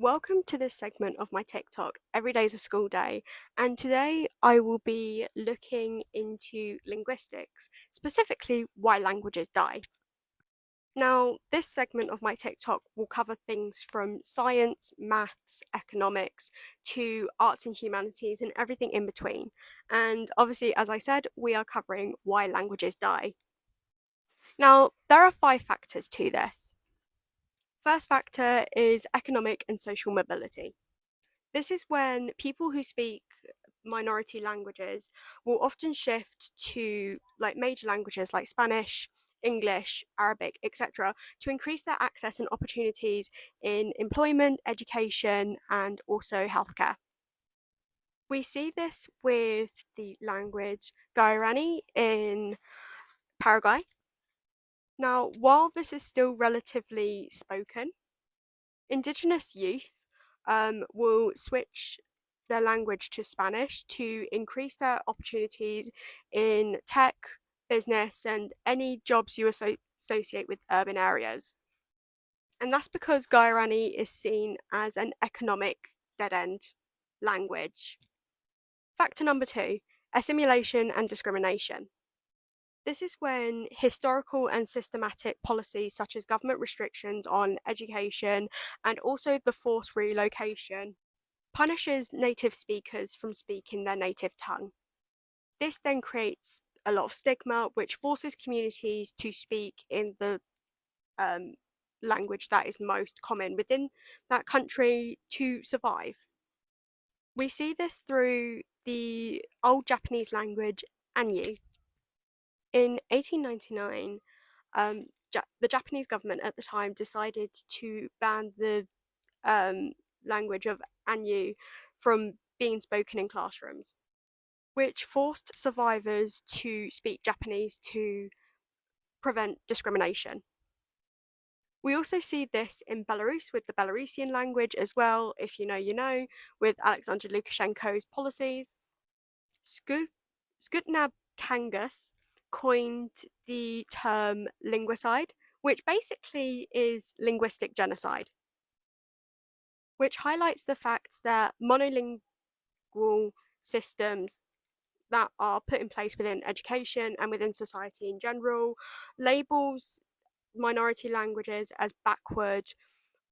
Welcome to this segment of my TikTok, Every Day's a School Day, and today I will be looking into linguistics, specifically why languages die. Now, this segment of my TikTok will cover things from science, maths, economics, to arts and humanities, and everything in between. And obviously, as I said, we are covering why languages die. Now, there are 5 factors to this. First factor is economic and social mobility. This is when people who speak minority languages will often shift to like major languages like Spanish, English, Arabic, etc., to increase their access and opportunities in employment, education, and also healthcare. We see this with the language Guarani in Paraguay. Now, while this is still relatively spoken, Indigenous youth will switch their language to Spanish to increase their opportunities in tech, business, and any jobs you associate with urban areas. And that's because Guarani is seen as an economic dead end language. Factor number 2, assimilation and discrimination. This is when historical and systematic policies such as government restrictions on education and also the forced relocation punishes native speakers from speaking their native tongue. This then creates a lot of stigma, which forces communities to speak in the um, language that is most common within that country to survive. We see this through the old Japanese language, Anyu. In 1899, the Japanese government at the time decided to ban the language of Anyu from being spoken in classrooms, which forced survivors to speak Japanese to prevent discrimination. We also see this in Belarus with the Belarusian language as well, if you know, you know, with Alexander Lukashenko's policies. Skutnab Kangas coined the term linguicide, which basically is linguistic genocide, which highlights the fact that monolingual systems that are put in place within education and within society in general labels minority languages as backward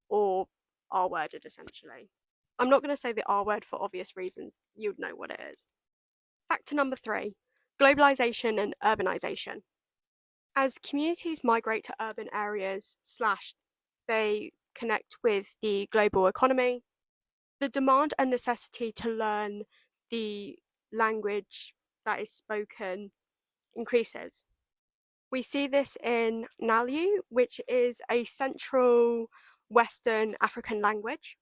or R worded essentially. I'm not going to say the R word for obvious reasons, you'd know what it is. Factor number 3, globalization and urbanization. As communities migrate to urban areas slash they connect with the global economy, the demand and necessity to learn the language that is spoken increases. We see this in Nalu, which is a central Western African language,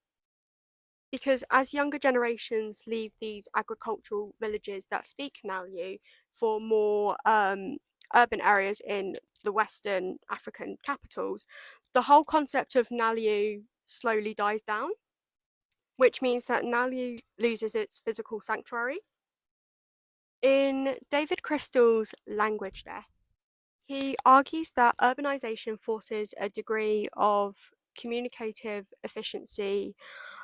because as younger generations leave these agricultural villages that speak Nalu for more urban areas in the Western African capitals, the whole concept of Nalu slowly dies down, which means that Nalu loses its physical sanctuary. In David Crystal's Language Death, he argues that urbanization forces a degree of communicative efficiency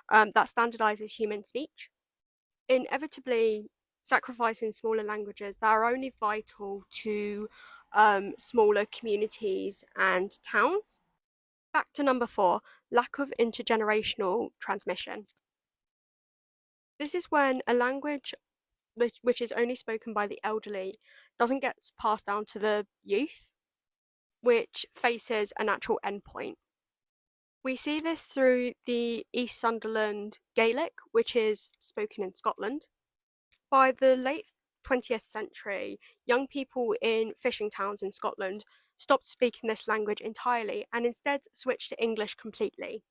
that standardizes human speech, inevitably sacrificing smaller languages that are only vital to smaller communities and towns. Factor number 4, lack of intergenerational transmission. This is when a language which is only spoken by the elderly doesn't get passed down to the youth, which faces a natural endpoint. We see this through the East Sunderland Gaelic, which is spoken in Scotland. By the late 20th century, young people in fishing towns in Scotland stopped speaking this language entirely and instead switched to English completely.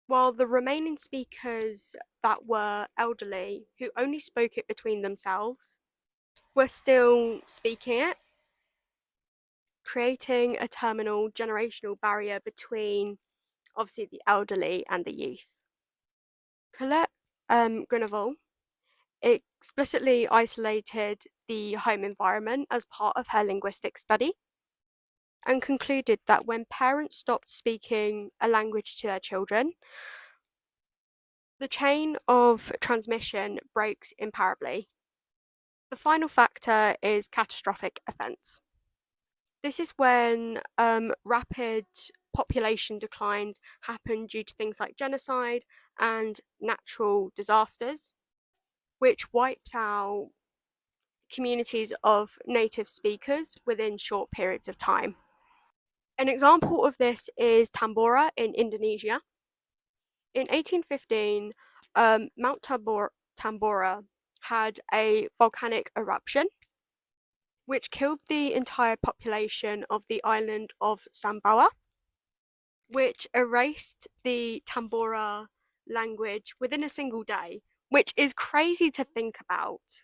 While the remaining speakers that were elderly, who only spoke it between themselves, were still speaking it, creating a terminal generational barrier between obviously the elderly and the youth. Colette Grineval explicitly isolated the home environment as part of her linguistic study and concluded that when parents stopped speaking a language to their children, the chain of transmission breaks imparably. The final factor is catastrophic events. This is when rapid population declines happen due to things like genocide and natural disasters, which wipes out communities of native speakers within short periods of time. An example of this is Tambora in Indonesia. In 1815, Mount Tambora had a volcanic eruption, which killed the entire population of the island of Sambawa, which erased the Tambora language within a single day, which is crazy to think about.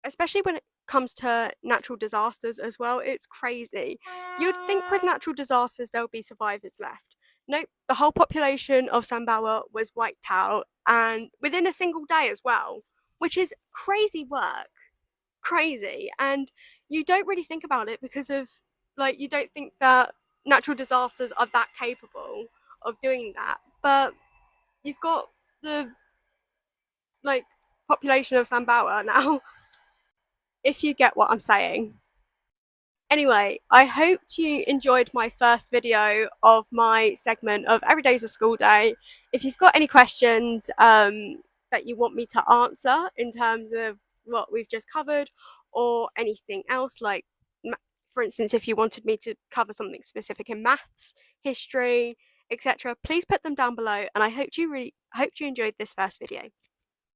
Especially when it comes to natural disasters as well, it's crazy. You'd think with natural disasters there'll be survivors left. Nope, the whole population of Sambawa was wiped out, and within a single day as well, which is crazy work. Crazy. And you don't really think about it because of, like, you don't think that natural disasters are that capable of doing that. But you've got the, like, population of Sambawa now, if you get what I'm saying. Anyway, I hope you enjoyed my first video of my segment of Every Day's a School Day. If you've got any questions that you want me to answer in terms of what we've just covered, or anything else, like, for instance, if you wanted me to cover something specific in maths, history, etc., please put them down below. And I hope you enjoyed this first video.